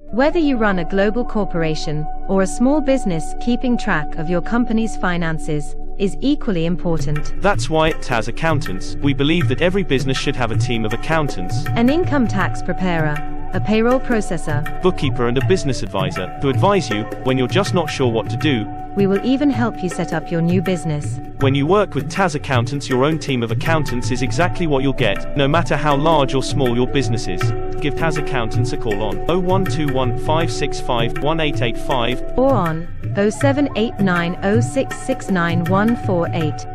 Whether you run a global corporation or a small business, keeping track of your company's finances is equally important. That's why at TAS Accountants, we believe that every business should have a team of accountants, An income tax preparer, a payroll processor. bookkeeper and a business advisor to advise you when you're just not sure what to do. We will even help you set up your new business. When you work with TAS Accountants, your own team of accountants is exactly what you'll get, no matter how large or small your business is. Give TAS Accountants a call on 0121 565 1885 Or on 0789 0669 148.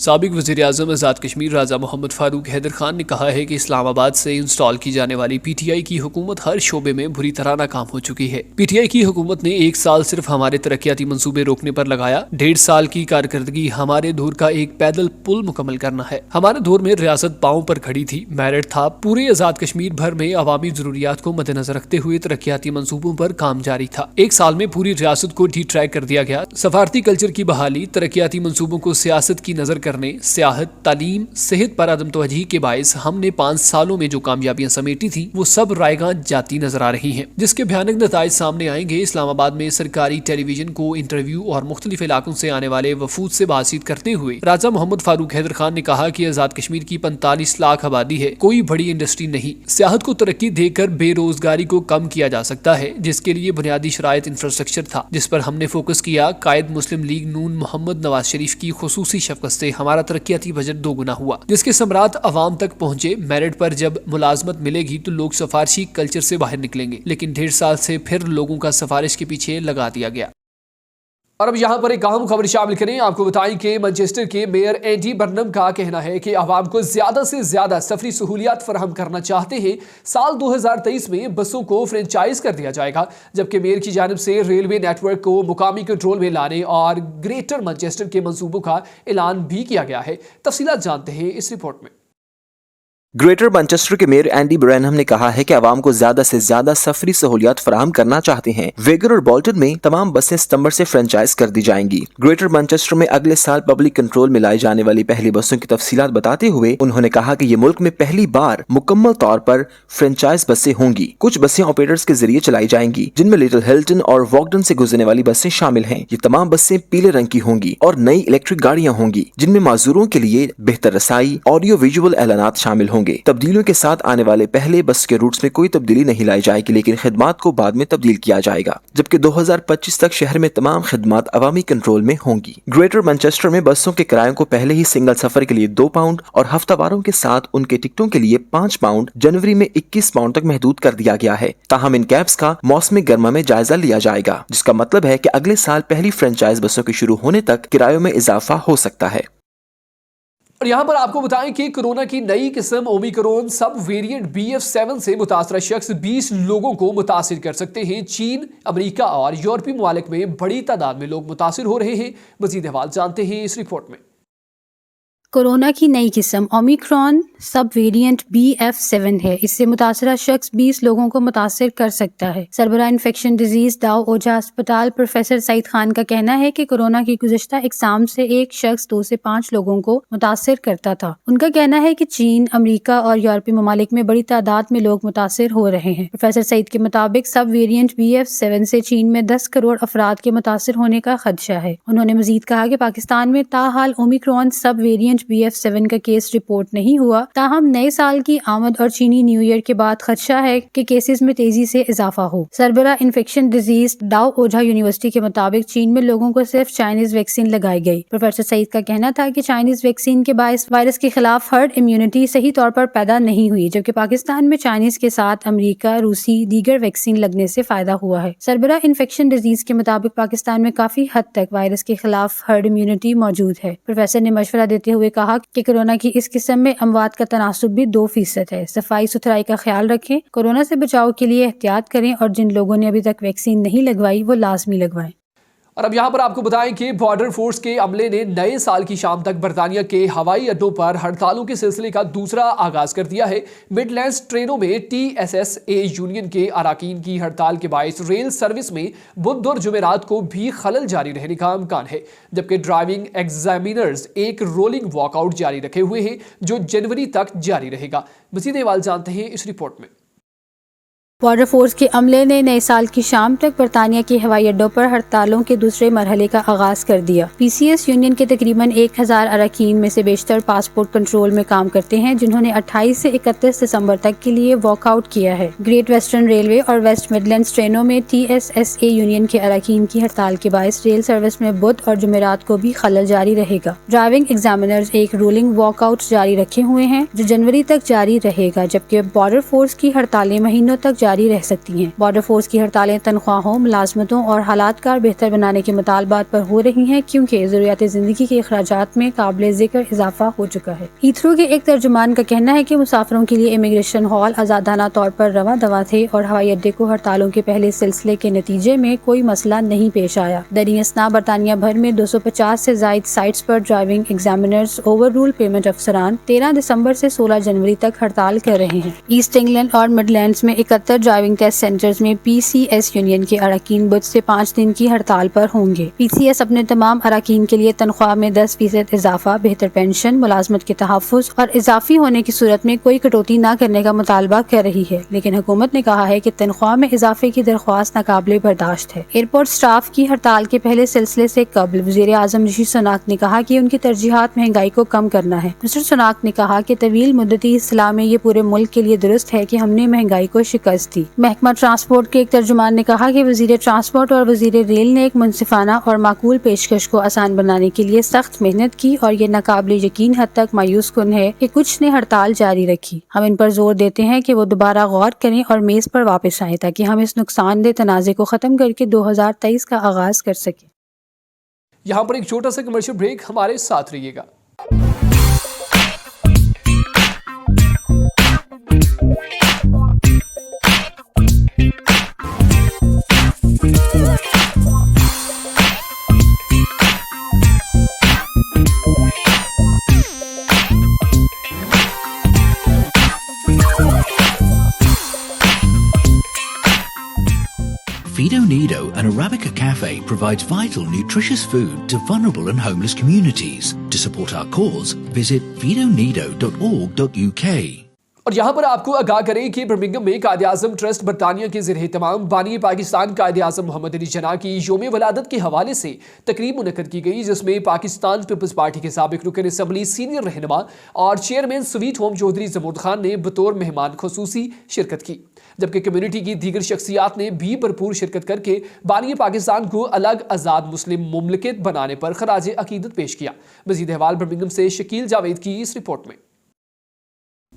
سابق وزیر اعظم آزاد کشمیر راجہ محمد فاروق حیدر خان نے کہا ہے کہ اسلام آباد سے install کی جانے والی پی ٹی آئی کی حکومت ہر شعبے میں بری طرح ناکام ہو چکی ہے۔ پی ٹی آئی کی حکومت نے 1 سال صرف ہمارے ترقیاتی منصوبے روکنے پر لگایا، 1.5 سال کی کارکردگی ہمارے دور کا ایک پیدل پل مکمل کرنا ہے۔ ہمارے دور میں ریاست پاؤں پر کھڑی تھی، میرٹ تھا، پورے آزاد کشمیر بھر میں عوامی ضروریات کو مد نظر رکھتے ہوئے ترقیاتی منصوبوں پر کام جاری تھا۔ 1 سال میں پوری ریاست کو ڈی ٹریک کر دیا گیا۔ سفارتی کلچر کی بحالی، ترقیاتی منصوبوں کو سیاست کی نظر کرنے، سیاحت، تعلیم، صحت پر عدم توجہی کے باعث ہم نے 5 سالوں میں جو کامیابیاں سمیٹی تھیں وہ سب رائیگاں جاتی نظر آ رہی ہیں، جس کے بھیانک نتائج سامنے آئیں گے۔ اسلام آباد میں سرکاری ٹیلی ویژن کو انٹرویو اور مختلف علاقوں سے آنے والے وفود سے بات چیت کرتے ہوئے راجہ محمد فاروق حیدر خان نے کہا کہ آزاد کشمیر کی 45 لاکھ آبادی ہے، کوئی بڑی انڈسٹری نہیں۔ سیاحت کو ترقی دے کر بے روزگاری کو کم کیا جا سکتا ہے، جس کے لیے بنیادی شرائط انفراسٹرکچر تھا، جس پر ہم نے فوکس کیا۔ قائد مسلم لیگ نون محمد نواز شریف کی خصوصی شفقت سے ہمارا ترقیاتی بجٹ 2 گنا ہوا، جس کے ثمرات عوام تک پہنچے۔ میرٹ پر جب ملازمت ملے گی تو لوگ سفارشی کلچر سے باہر نکلیں گے، لیکن 1.5 سال سے پھر لوگوں کا سفارش کے پیچھے لگا دیا گیا۔ اور اب یہاں پر ایک اہم خبر شامل کریں، آپ کو بتائیں کہ مانچسٹر کے میئر اینڈی برنم کا کہنا ہے کہ عوام کو زیادہ سے زیادہ سفری سہولیات فراہم کرنا چاہتے ہیں۔ سال 2023 میں بسوں کو فرنچائز کر دیا جائے گا، جبکہ میئر کی جانب سے ریلوے نیٹ ورک کو مقامی کنٹرول میں لانے اور گریٹر مانچسٹر کے منصوبوں کا اعلان بھی کیا گیا ہے۔ تفصیلات جانتے ہیں اس رپورٹ میں۔ گریٹر مانچسٹر کے میئر اینڈی برنہم نے کہا ہے کہ عوام کو زیادہ سے زیادہ سفری سہولیات فراہم کرنا چاہتے ہیں۔ ویگر اور بولٹن میں تمام بسیں ستمبر سے فرنچائز کر دی جائیں گی۔ گریٹر مانچسٹر میں اگلے سال پبلک کنٹرول میں لائی جانے والی پہلی بسوں کی تفصیلات بتاتے ہوئے انہوں نے کہا کہ یہ ملک میں پہلی بار مکمل طور پر فرنچائز بسیں ہوں گی۔ کچھ بسیں آپریٹرز کے ذریعے چلائی جائیں گی، جن میں لٹل ہلٹن اور واکڈن سے گزرنے والی بسیں شامل ہیں۔ یہ تمام بسیں پیلے رنگ کی ہوں گی اور نئی الیکٹرک گاڑیاں ہوں گی، جن میں معذوروں کے لیے بہتر رسائی، آڈیو ویژول اعلانات شامل ہوں گے۔ تبدیلیوں کے ساتھ آنے والے پہلے بس کے روٹس میں کوئی تبدیلی نہیں لائی جائے گی، لیکن خدمات کو بعد میں تبدیل کیا جائے گا، جبکہ 2025 تک شہر میں تمام خدمات عوامی کنٹرول میں ہوں گی۔ گریٹر مانچسٹر میں بسوں کے کرایوں کو پہلے ہی سنگل سفر کے لیے 2 پاؤنڈ اور ہفتہ واروں کے ساتھ ان کے ٹکٹوں کے لیے 5 پاؤنڈ جنوری میں 21 پاؤنڈ تک محدود کر دیا گیا ہے۔ تاہم ان کیبس کا موسم گرما میں جائزہ لیا جائے گا، جس کا مطلب ہے کہ اگلے سال پہلی فرنچائز بسوں کے شروع ہونے تک کرایوں میں اضافہ ہو سکتا ہے۔ اور یہاں پر آپ کو بتائیں کہ کورونا کی نئی قسم اومیکرون سب ویریئنٹ BF7 سے متاثرہ شخص 20 لوگوں کو متاثر کر سکتے ہیں۔ چین، امریکہ اور یورپی ممالک میں بڑی تعداد میں لوگ متاثر ہو رہے ہیں۔ مزید احوال جانتے ہیں اس رپورٹ میں۔ کورونا کی نئی قسم اومیکرون سب ویریئنٹ BF7 ہے۔ اس سے متاثرہ شخص 20 لوگوں کو متاثر کر سکتا ہے۔ سربراہ انفیکشن ڈیزیز ڈاؤ اوجھا اسپتال پروفیسر سعید خان کا کہنا ہے کہ کورونا کی گزشتہ اقسام سے ایک شخص 2 سے 5 لوگوں کو متاثر کرتا تھا۔ ان کا کہنا ہے کہ چین، امریکہ اور یورپی ممالک میں بڑی تعداد میں لوگ متاثر ہو رہے ہیں۔ پروفیسر سعید کے مطابق سب ویریئنٹ BF7 سے چین میں 10 کروڑ افراد کے متاثر ہونے کا خدشہ ہے۔ انہوں نے مزید کہا کہ پاکستان میں تاحال اومیکرون سب ویریئنٹ BF7 کا کیس رپورٹ نہیں ہوا، تاہم نئے سال کی آمد اور چینی نیو ایئر کے بعد خدشہ ہے کہ کیسز میں تیزی سے اضافہ ہو۔ سربراہ انفیکشن ڈیزیز ڈاؤ اوجھا یونیورسٹی کے مطابق چین میں لوگوں کو صرف چائنیز ویکسین لگائی گئی۔ پروفیسر سعید کا کہنا تھا کہ چائنیز ویکسین کے باعث وائرس کے خلاف ہرڈ امیونٹی صحیح طور پر پیدا نہیں ہوئی، جبکہ پاکستان میں چائنیز کے ساتھ امریکہ، روسی دیگر ویکسین لگنے سے فائدہ ہوا ہے۔ سربراہ انفیکشن ڈیزیز کے مطابق پاکستان میں کافی حد تک وائرس کے خلاف ہرڈ امیونٹی موجود ہے۔ پروفیسر نے مشورہ دیتے ہوئے کہا کہ کورونا کی اس قسم میں اموات کا تناسب بھی 2% ہے۔ صفائی ستھرائی کا خیال رکھیں، کورونا سے بچاؤ کے لیے احتیاط کریں اور جن لوگوں نے ابھی تک ویکسین نہیں لگوائی وہ لازمی لگوائیں۔ اور اب یہاں پر آپ کو بتائیں کہ بارڈر فورس کے عملے نے نئے سال کی شام تک برطانیہ کے ہوائی اڈوں پر ہڑتالوں کے سلسلے کا دوسرا آغاز کر دیا ہے۔ مڈ لینڈز ٹرینوں میں TSSA یونین کے اراکین کی ہڑتال کے باعث ریل سروس میں بدھ اور جمعرات کو بھی خلل جاری رہنے کا امکان ہے، جبکہ ڈرائیونگ ایگزامینرز ایک رولنگ واک آؤٹ جاری رکھے ہوئے ہیں جو جنوری تک جاری رہے گا۔ مزید احوال جانتے ہیں اس رپورٹ میں۔ بارڈر فورس کے عملے نے نئے سال کی شام تک برطانیہ کے ہوائی اڈوں پر ہڑتالوں کے دوسرے مرحلے کا آغاز کر دیا۔ PCS یونین کے تقریباً 1000 اراکین میں سے بیشتر پاسپورٹ کنٹرول میں کام کرتے ہیں، جنہوں نے 28 سے 31 دسمبر تک کے لیے واک آؤٹ کیا ہے۔ گریٹ ویسٹرن ریلوے اور ویسٹ مڈلینڈز ٹرینوں میں TSSA یونین کے اراکین کی ہڑتال کے باعث ریل سروس میں بدھ اور جمعرات کو بھی خلل جاری رہے گا۔ ڈرائیونگ ایگزامینرز ایک رولنگ واک آؤٹ جاری رکھے ہوئے ہیں جو جنوری تک جاری رہے گا، جبکہ بارڈر فورس کی ہڑتالیں مہینوں تک جاری رہ سکتی ہیں۔ بارڈر فورس کی ہڑتالیں تنخواہوں، ملازمتوں اور حالات کار بہتر بنانے کے مطالبات پر ہو رہی ہیں کیونکہ ضروریات زندگی کے اخراجات میں قابل ذکر اضافہ ہو چکا ہے۔ ہیتھرو کے ایک ترجمان کا کہنا ہے کہ مسافروں کے لیے امیگریشن ہال آزادانہ طور پر رواں دواں تھے اور ہوائی اڈے کو ہڑتالوں کے پہلے سلسلے کے نتیجے میں کوئی مسئلہ نہیں پیش آیا۔ دریں اثنا برطانیہ بھر میں 250 سے زائد سائٹس پر ڈرائیونگ ایگزامینرز اوور رول پیمنٹ افسران 13 دسمبر سے 16 جنوری تک ہڑتال کر رہے ہیں۔ ایسٹ انگلینڈ اور مڈ لینڈز میں 71 ڈرائیونگ ٹیسٹ سینٹرز میں پی سی ایس یونین کے اراکین بدھ سے 5 دن کی ہڑتال پر ہوں گے۔ پی سی ایس اپنے تمام اراکین کے لیے تنخواہ میں 10% اضافہ، بہتر پینشن، ملازمت کے تحفظ اور اضافی ہونے کی صورت میں کوئی کٹوتی نہ کرنے کا مطالبہ کر رہی ہے، لیکن حکومت نے کہا ہے کہ تنخواہ میں اضافے کی درخواست ناقابل برداشت ہے۔ ایئرپورٹ سٹاف کی ہڑتال کے پہلے سلسلے سے قبل وزیر اعظم رشی سناک نے کہا کہ ان کی ترجیحات مہنگائی کو کم کرنا ہے۔ مسٹر سناک نے کہا کہ طویل مدتی اصلاح میں یہ پورے ملک کے لیے درست ہے کہ ہم نے مہنگائی کو شکست دی۔ محکمہ ٹرانسپورٹ کے ایک ترجمان نے کہا کہ وزیر ٹرانسپورٹ اور وزیر ریل نے ایک منصفانہ اور معقول پیشکش کو آسان بنانے کے لیے سخت محنت کی اور یہ ناقابل یقین حد تک مایوس کن ہے کہ کچھ نے ہڑتال جاری رکھی۔ ہم ان پر زور دیتے ہیں کہ وہ دوبارہ غور کریں اور میز پر واپس آئیں تاکہ ہم اس نقصان دہ تنازع کو ختم کر کے 2023 کا آغاز کر سکیں۔ یہاں پر ایک چھوٹا سا کمرشل بریک، ہمارے ساتھ رہیے گا۔ Fido Nido, an Arabica cafe, provides vital, nutritious food to vulnerable and homeless communities. To support our cause, visit fidonido.org.uk. اور یہاں پر آپ کو آگاہ کریں کہ برمنگھم میں قائد اعظم ٹرسٹ برطانیہ کے زیر اہتمام بانی پاکستان قائد اعظم محمد علی جناح کی یوم ولادت کے حوالے سے تقریب منعقد کی گئی، جس میں پاکستان پیپلز پارٹی کے سابق رکن اسمبلی سینئر رہنما اور چیئرمین سویٹ ہوم چودھری زمرد خان نے بطور مہمان خصوصی شرکت کی، جبکہ کمیونٹی کی دیگر شخصیات نے بھی بھرپور شرکت کر کے بانی پاکستان کو الگ آزاد مسلم مملکت بنانے پر خراج عقیدت پیش کیا۔ مزید احوال برمنگھم سے شکیل جاوید کی اس رپورٹ میں۔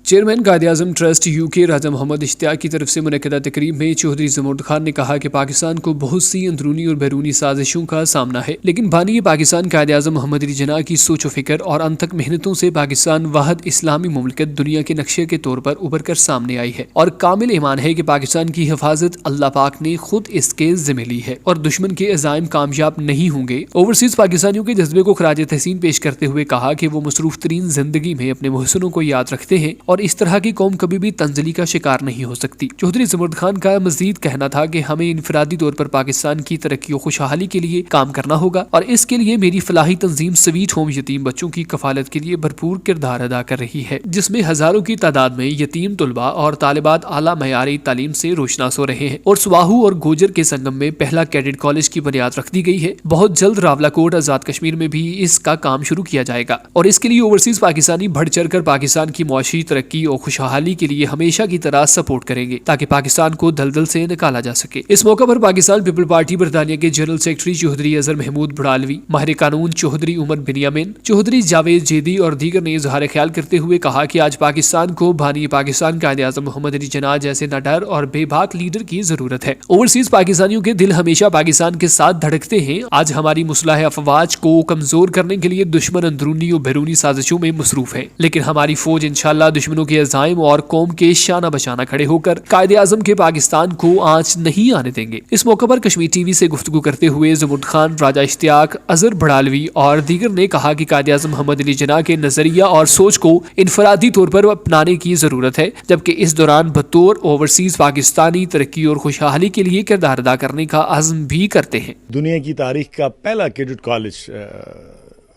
Chairman Quaid Azam trust you کے راجہ محمد اشتیاق کی طرف سے منعقدہ تقریب میں چودھری زمرد خان نے کہا کہ پاکستان کو بہت سی اندرونی اور بیرونی سازشوں کا سامنا ہے، لیکن بانی پاکستان قائد اعظم محمد علی جناح کی سوچ و فکر اور انتھک محنتوں سے پاکستان واحد اسلامی مملکت دنیا کے نقشے کے طور پر ابھر کر سامنے آئی ہے، اور کامل ایمان ہے کہ پاکستان کی حفاظت اللہ پاک نے خود اس کے ذمہ لی ہے اور دشمن کے عزائم کامیاب نہیں ہوں گے۔ اوورسیز پاکستانیوں کے جذبے کو خراج تحسین پیش کرتے ہوئے کہا کہ وہ مصروف ترین زندگی میں اپنے محسنوں کو یاد رکھتے ہیں اور اس طرح کی قوم کبھی بھی تنزلی کا شکار نہیں ہو سکتی۔ چودھری زمرد خان کا مزید کہنا تھا کہ ہمیں انفرادی طور پر پاکستان کی ترقی و خوشحالی کے لیے کام کرنا ہوگا، اور اس کے لیے میری فلاحی تنظیم سویٹ ہوم یتیم بچوں کی کفالت کے لیے بھرپور کردار ادا کر رہی ہے، جس میں ہزاروں کی تعداد میں یتیم طلباء اور طالبات اعلیٰ معیاری تعلیم سے روشناس ہو رہے ہیں، اور سواہو اور گوجر کے سنگم میں پہلا کیڈٹ کالج کی بنیاد رکھ دی گئی ہے۔ بہت جلد راولاکوٹ آزاد کشمیر میں بھی اس کا کام شروع کیا جائے گا، اور اس کے لیے اوورسیز پاکستانی بڑھ چڑھ کر پاکستان کی معاشی ترقی اور خوشحالی کے لیے ہمیشہ کی طرح سپورٹ کریں گے تاکہ پاکستان کو دلدل سے نکالا جا سکے۔ اس موقع پر پاکستان پیپل پارٹی برطانیہ کے جنرل سیکرٹری چودھری اظہر محمود بڑالوی، ماہر قانون چودھری عمر بنیامین، چودھری جاوید جیدی اور دیگر نے اظہار خیال کرتے ہوئے کہا کہ آج پاکستان کو بانی پاکستان قائد اعظم محمد علی جناح جیسے نڈر اور بے باک لیڈر کی ضرورت ہے۔ اوورسیز پاکستانیوں کے دل ہمیشہ پاکستان کے ساتھ دھڑکتے ہیں۔ آج ہماری مسلح افواج کو کمزور کرنے کے لیے دشمن اندرونی اور بیرونی سازشوں میں مصروف ہے، لیکن ہماری فوج انشاءاللہ دشمنوں کے عزائم اور قوم کے شانہ بشانہ کھڑے ہو کر قائد اعظم کے پاکستان کو آنچ نہیں آنے دیں گے۔ اس موقع پر کشمیر ٹی وی سے گفتگو کرتے ہوئے زمرد خان، راجہ اشتیاق، اظہر بڑالوی اور دیگر نے کہا کہ قائد اعظم محمد علی جناح کے نظریہ اور سوچ کو انفرادی طور پر اپنانے کی ضرورت ہے، جبکہ اس دوران بطور اوورسیز پاکستانی ترقی اور خوشحالی کے لیے کردار ادا کرنے کا عزم بھی کرتے ہیں۔ دنیا کی تاریخ کا پہلا کیڈٹ کالج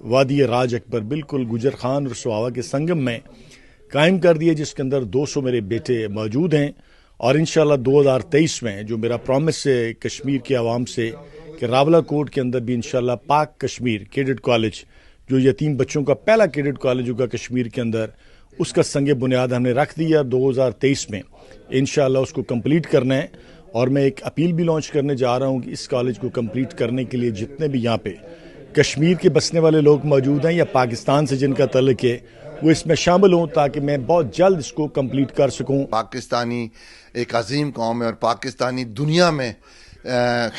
وادی راج اکبر بالکل گجر خان اور سواوا کے سنگم میں قائم کر دیا، جس کے اندر 200 میرے بیٹے موجود ہیں، اور انشاءاللہ 2023 میں جو میرا پرومس ہے کشمیر کے عوام سے کہ راولاکوٹ کے اندر بھی انشاءاللہ پاک کشمیر کیڈٹ کالج جو یتیم بچوں کا پہلا کیڈٹ کالج ہوگا کشمیر کے اندر، اس کا سنگ بنیاد ہم نے رکھ دیا۔ 2023 میں انشاءاللہ اس کو کمپلیٹ کرنا ہے، اور میں ایک اپیل بھی لانچ کرنے جا رہا ہوں کہ اس کالج کو کمپلیٹ کرنے کے لیے جتنے بھی یہاں پہ کشمیر کے بسنے والے لوگ موجود ہیں یا پاکستان سے جن کا تعلق ہے، وہ اس میں شامل ہوں تاکہ میں بہت جلد اس کو کمپلیٹ کر سکوں. پاکستانی ایک عظیم قوم ہے اور پاکستانی دنیا میں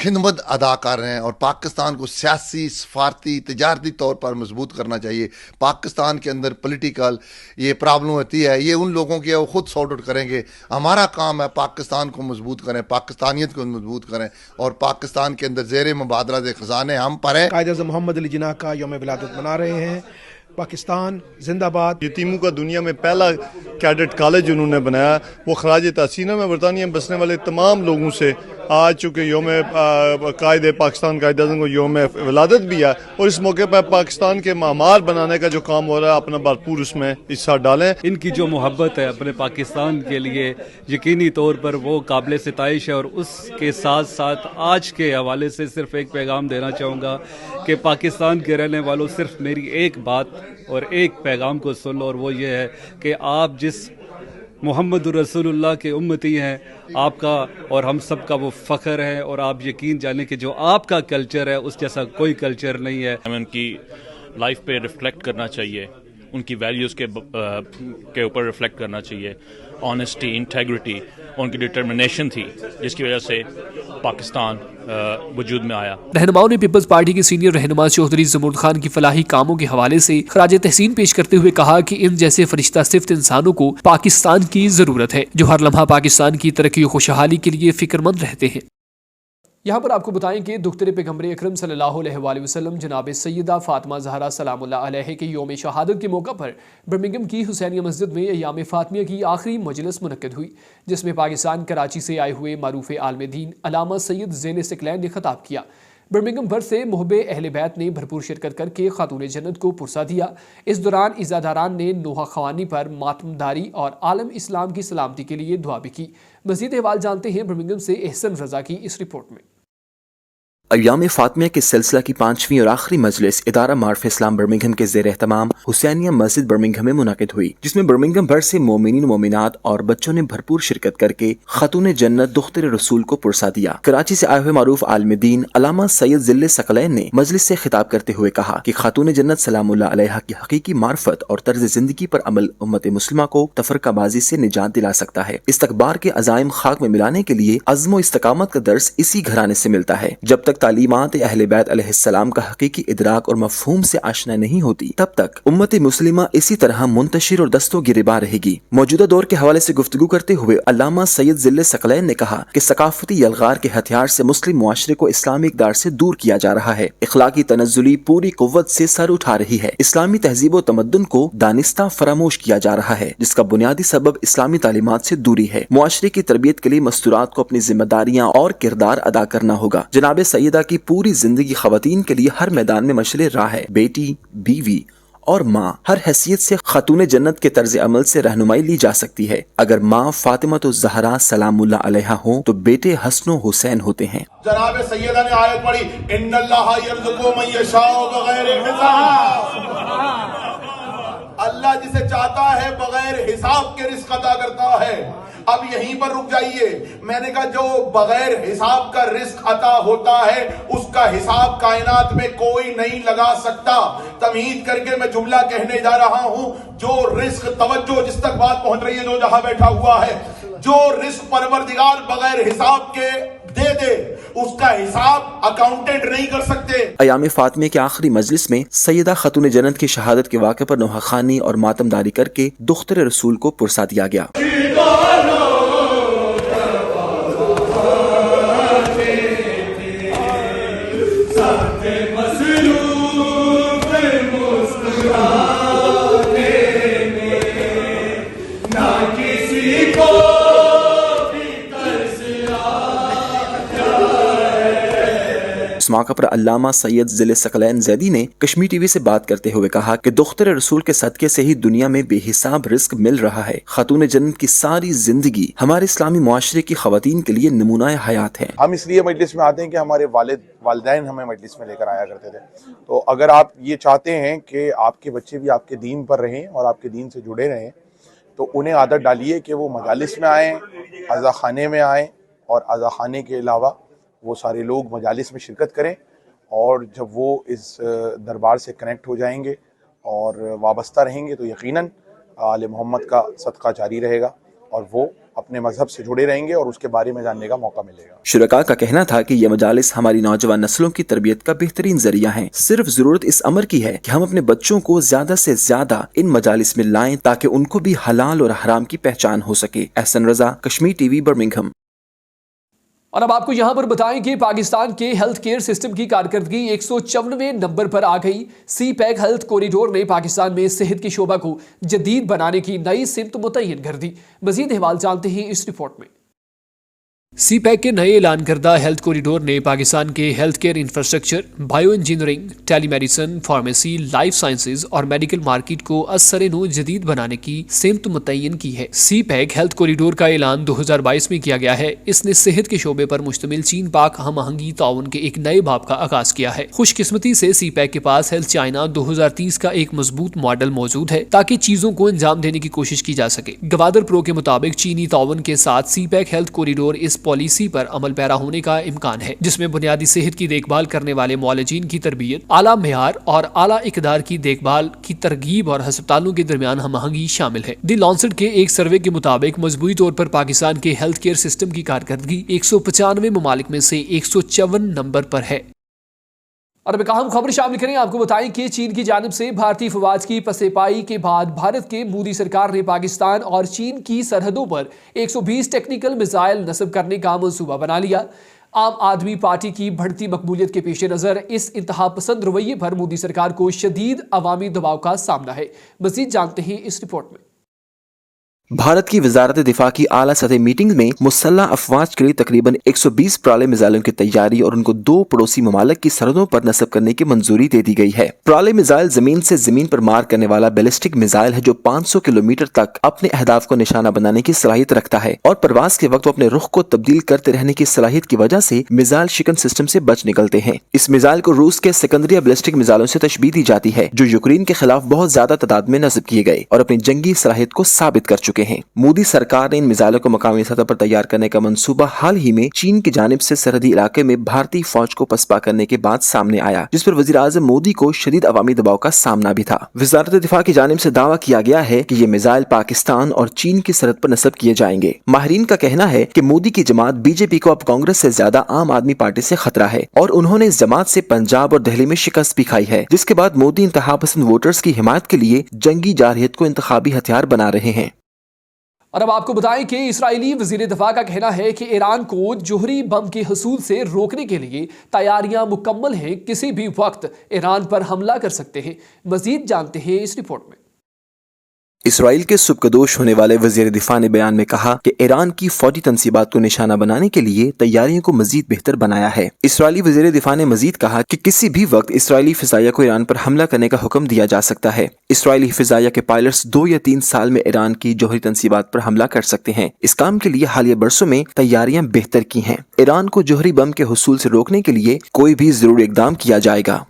خدمت ادا کر رہے ہیں اور پاکستان کو سیاسی، سفارتی، تجارتی طور پر مضبوط کرنا چاہیے. پاکستان کے اندر پولیٹیکل یہ پرابلم ہوتی ہے، یہ ان لوگوں کی ہے، وہ خود سارٹ آؤٹ کریں گے. ہمارا کام ہے پاکستان کو مضبوط کریں، پاکستانیت کو مضبوط کریں اور پاکستان کے اندر زیر مبادلہ دے خزانے ہم پر ہیں. قائد اعظم محمد علی جناح کا یوم ولادت منا رہے ہیں. پاکستان زندہ باد. یتیموں کا دنیا میں پہلا کیڈٹ کالج انہوں نے بنایا، وہ خراج تحسین ہے. میں برطانیہ میں بسنے والے تمام لوگوں سے آج چونکہ یوم قائد پاکستان قائد اعظم کو یوم ولادت بھی ہے اور اس موقع پر پاکستان کے معمار بنانے کا جو کام ہو رہا ہے اپنا بھرپور اس میں حصہ ڈالیں. ان کی جو محبت ہے اپنے پاکستان کے لیے یقینی طور پر وہ قابل ستائش ہے اور اس کے ساتھ ساتھ آج کے حوالے سے صرف ایک پیغام دینا چاہوں گا کہ پاکستان کے رہنے والوں صرف میری ایک بات اور ایک پیغام کو سن لو اور وہ یہ ہے کہ آپ جس محمد رسول اللہ کے امتی ہیں، آپ کا اور ہم سب کا وہ فخر ہے اور آپ یقین جانیں کہ جو آپ کا کلچر ہے اس جیسا کوئی کلچر نہیں ہے. ہمیں ان کی لائف پہ ریفلیکٹ کرنا چاہیے، ان کی ویلیوز کے اوپر ریفلیکٹ کرنا چاہیے. آنیسٹی، انٹیگریٹی ان کی ڈٹرمنیشن تھی جس کی وجہ سے پاکستان وجود میں آیا. رہنماؤں نے پیپلز پارٹی کے سینئر رہنما چودھری زمرد خان کی فلاحی کاموں کے حوالے سے خراج تحسین پیش کرتے ہوئے کہا کہ ان جیسے فرشتہ صفت انسانوں کو پاکستان کی ضرورت ہے جو ہر لمحہ پاکستان کی ترقی و خوشحالی کے لیے فکر مند رہتے ہیں. یہاں پر آپ کو بتائیں کہ دختر پیغمبر اکرم صلی اللہ علیہ وآلہ وسلم جناب سیدہ فاطمہ زہرا سلام اللہ علیہ کے یوم شہادت کے موقع پر برمنگھم کی حسینیہ مسجد میں ایام فاطمیہ کی آخری مجلس منعقد ہوئی، جس میں پاکستان کراچی سے آئے ہوئے معروف عالم دین علامہ سید زین ثقلین نے خطاب کیا. برمنگھم بھر سے محب اہل بیت نے بھرپور شرکت کر کے خاتون جنت کو پرسا دیا. اس دوران عزاداران نے نوحہ خوانی پر ماتمداری اور عالم اسلام کی سلامتی کے لیے دعا بھی کی. مزید احوال جانتے ہیں برمنگھم سے احسن رضا کی اس رپورٹ میں. ایام فاطمیہ کے سلسلہ کی 5ویں اور آخری مجلس ادارہ معارف اسلام برمنگھم کے زیر اہتمام حسینیہ مسجد برمنگھم میں منعقد ہوئی، جس میں برمنگھم بھر سے مومنین مومنات اور بچوں نے بھرپور شرکت کر کے خاتون جنت دختر رسول کو پرسا دیا. کراچی سے آئے ہوئے معروف عالم دین علامہ سید ذل ثقلین نے مجلس سے خطاب کرتے ہوئے کہا کہ خاتون جنت سلام اللہ علیہ کی حقیقی معرفت اور طرز زندگی پر عمل امت مسلمہ کو تفرقہ بازی سے نجات دلا سکتا ہے. استکبار کے عزائم خاک میں ملانے کے لیے عزم و استقامت کا درس اسی گھرانے سے ملتا ہے. جب تک تعلیمات اہل بیت علیہ السلام کا حقیقی ادراک اور مفہوم سے آشنا نہیں ہوتی تب تک امت مسلمہ اسی طرح منتشر اور دستوں گریباں رہے گی. موجودہ دور کے حوالے سے گفتگو کرتے ہوئے علامہ سید ذل ثقلین نے کہا کہ ثقافتی یلغار کے ہتھیار سے مسلم معاشرے کو اسلامی اقدار سے دور کیا جا رہا ہے. اخلاقی تنزلی پوری قوت سے سر اٹھا رہی ہے. اسلامی تہذیب و تمدن کو دانستہ فراموش کیا جا رہا ہے، جس کا بنیادی سبب اسلامی تعلیمات سے دوری ہے. معاشرے کی تربیت کے لیے مستورات کو اپنی ذمہ داریاں اور کردار ادا کرنا ہوگا. جناب سیدہ کی پوری زندگی خواتین کے لیے ہر میدان میں مشعل راہ ہے. بیٹی، بیوی اور ماں ہر حیثیت سے خاتون جنت کے طرز عمل سے رہنمائی لی جا سکتی ہے. اگر ماں فاطمہ الزہرا سلام اللہ علیہا ہوں تو بیٹے حسن و حسین ہوتے ہیں. جناب سیدہ نے آیت پڑھی ان اللہ یرزق من یشاء بغیر حساب. اللہ جسے چاہتا ہے بغیر حساب کے رزق عطا کرتا ہے. اب یہیں پر رک جائیے. میں نے کہا جو بغیر حساب کا رزق عطا ہوتا ہے اس کا حساب کائنات میں کوئی نہیں لگا سکتا. تمہید کر کے میں جملہ کہنے جا رہا ہوں. جو رزق، توجہ جس تک بات پہنچ رہی ہے جو جہاں بیٹھا ہوا ہے، جو رزق پروردگار بغیر حساب کے دے اس کا حساب اکاؤنٹنٹ نہیں کر سکتے. ایام فاطمیہ کے آخری مجلس میں سیدہ خاتون جنت کی شہادت کے واقعے پر نوحہ خوانی اور ماتمداری کر کے دختر رسول کو پرسا دیا گیا. اس موقع پر علامہ سید ذل ثقلین زیدی نے کشمیر ٹی وی سے بات کرتے ہوئے کہا کہ دختر رسول کے صدقے سے ہی دنیا میں بے حساب رزق مل رہا ہے. خاتون جنت کی ساری زندگی ہمارے اسلامی معاشرے کی خواتین کے لیے نمونہ حیات ہے. ہم اس لیے مجلس میں آتے ہیں کہ ہمارے والدین ہمیں مجلس میں لے کر آیا کرتے تھے. تو اگر آپ یہ چاہتے ہیں کہ آپ کے بچے بھی آپ کے دین پر رہیں اور آپ کے دین سے جڑے رہیں تو انہیں عادت ڈالیے کہ وہ مجالس میں آئیں، عزا خانے میں آئیں، اور عزا خانے کے علاوہ وہ سارے لوگ مجالس میں شرکت کریں. اور جب وہ اس دربار سے کنیکٹ ہو جائیں گے اور وابستہ رہیں گے تو یقیناً آل محمد کا صدقہ جاری رہے گا اور وہ اپنے مذہب سے جڑے رہیں گے اور اس کے بارے میں جاننے کا موقع ملے گا. شرکاء کا کہنا تھا کہ یہ مجالس ہماری نوجوان نسلوں کی تربیت کا بہترین ذریعہ ہیں. صرف ضرورت اس امر کی ہے کہ ہم اپنے بچوں کو زیادہ سے زیادہ ان مجالس میں لائیں تاکہ ان کو بھی حلال اور حرام کی پہچان ہو سکے. احسن رضا، کشمیر ٹی وی، برمنگھم. اور اب آپ کو یہاں پر بتائیں کہ پاکستان کے ہیلتھ کیئر سسٹم کی کارکردگی 154ویں نمبر پر آ گئی. سی پیک ہیلتھ کوریڈور نے پاکستان میں صحت کے شعبہ کو جدید بنانے کی نئی سمت متعین کر دی. مزید احوال جانتے ہیں اس رپورٹ میں. سی پیک کے نئے اعلان کردہ ہیلتھ کوریڈور نے پاکستان کے healthcare infrastructure, bioengineering, telemedicine, pharmacy, life sciences اور میڈیکل مارکیٹ کو از سر نو جدید بنانے کی سمت متعین کی ہے. سی پیک ہیلتھ کوریڈور کا اعلان 2022 میں کیا گیا ہے. اس نے صحت کے شعبے پر مشتمل چین پاک ہم آہنگی تعاون کے ایک نئے باب کا آغاز کیا ہے. خوش قسمتی سے سی پیک کے پاس ہیلتھ چائنا 2030 کا ایک مضبوط ماڈل موجود ہے تاکہ چیزوں کو انجام دینے کی کوشش کی جا سکے. گوادر پرو کے مطابق چینی تعاون کے ساتھ سی پیک ہیلتھ کوریڈور اس پالیسی پر عمل پیرا ہونے کا امکان ہے جس میں بنیادی صحت کی دیکھ بھال کرنے والے معالجین کی تربیت، اعلیٰ معیار اور اعلیٰ اقدار کی دیکھ بھال کی ترغیب اور ہسپتالوں کے درمیان ہم آہنگی شامل ہے. دی لانسٹ کے ایک سروے کے مطابق مجموعی طور پر پاکستان کے ہیلتھ کیئر سسٹم کی کارکردگی 195 ممالک میں سے 154 نمبر پر ہے. اور اب ایک اہم خبر شامل کریں. آپ کو بتائیں کہ چین کی جانب سے بھارتی فوج کی پسے پائی کے بعد بھارت کے مودی سرکار نے پاکستان اور چین کی سرحدوں پر 120 ٹیکنیکل میزائل نصب کرنے کا منصوبہ بنا لیا. عام آدمی پارٹی کی بڑھتی مقبولیت کے پیش نظر اس انتہا پسند رویے پر مودی سرکار کو شدید عوامی دباؤ کا سامنا ہے. مزید جانتے ہیں اس رپورٹ میں. بھارت کی وزارت دفاع کی اعلیٰ سطح میٹنگ میں مسلح افواج کے لیے تقریباً 120 پرالے میزائلوں کی تیاری اور ان کو 2 پڑوسی ممالک کی سرحدوں پر نصب کرنے کی منظوری دے دی گئی ہے. پرالے میزائل زمین سے زمین پر مار کرنے والا بیلسٹک میزائل ہے جو 500 کلومیٹر تک اپنے اہداف کو نشانہ بنانے کی صلاحیت رکھتا ہے اور پرواز کے وقت وہ اپنے رخ کو تبدیل کرتے رہنے کی صلاحیت کی وجہ سے میزائل شکن سسٹم سے بچ نکلتے ہیں. اس میزائل کو روس کے سکنڈری بیلسٹک میزائلوں سے تشبیہ دی جاتی ہے جو یوکرین کے خلاف بہت زیادہ تعداد میں نصب کیے گئے اور اپنی جنگی صلاحیت کو ثابت کر چکے ہیں. مودی سرکار نے ان میزائلوں کو مقامی سطح پر تیار کرنے کا منصوبہ حال ہی میں چین کی جانب سے سرحدی علاقے میں بھارتی فوج کو پسپا کرنے کے بعد سامنے آیا جس پر وزیر اعظم مودی کو شدید عوامی دباؤ کا سامنا بھی تھا. وزارت دفاع کی جانب سے دعویٰ کیا گیا ہے کہ یہ میزائل پاکستان اور چین کی سرحد پر نصب کیے جائیں گے. ماہرین کا کہنا ہے کہ مودی کی جماعت بی جے پی کو اب کانگریس سے زیادہ عام آدمی پارٹی سے خطرہ ہے اور انہوں نے اس جماعت سے پنجاب اور دہلی میں شکست بھی کھائی ہے جس کے بعد مودی انتہا پسند ووٹرز کی حمایت کے لیے جنگی جارحیت کو انتخابی ہتھیار بنا رہے ہیں. اور اب آپ کو بتائیں کہ اسرائیلی وزیر دفاع کا کہنا ہے کہ ایران کو جوہری بم کے حصول سے روکنے کے لیے تیاریاں مکمل ہیں. کسی بھی وقت ایران پر حملہ کر سکتے ہیں. مزید جانتے ہیں اس رپورٹ میں. اسرائیل کے سبکدوش ہونے والے وزیر دفاع نے بیان میں کہا کہ ایران کی فوجی تنصیبات کو نشانہ بنانے کے لیے تیاریوں کو مزید بہتر بنایا ہے. اسرائیلی وزیر دفاع نے مزید کہا کہ کسی بھی وقت اسرائیلی فضائیہ کو ایران پر حملہ کرنے کا حکم دیا جا سکتا ہے. اسرائیلی فضائیہ کے پائلٹس 2 یا 3 سال میں ایران کی جوہری تنصیبات پر حملہ کر سکتے ہیں. اس کام کے لیے حالیہ برسوں میں تیاریاں بہتر کی ہیں. ایران کو جوہری بم کے حصول سے روکنے کے لیے کوئی بھی ضروری اقدام کیا جائے گا.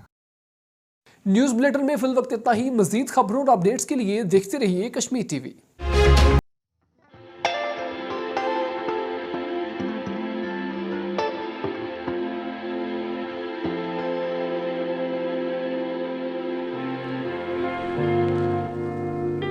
نیوز بلیٹن میں فی الوقت اتنا ہی. مزید خبروں اور اپڈیٹس کے لیے دیکھتے رہیے کشمیر ٹی وی.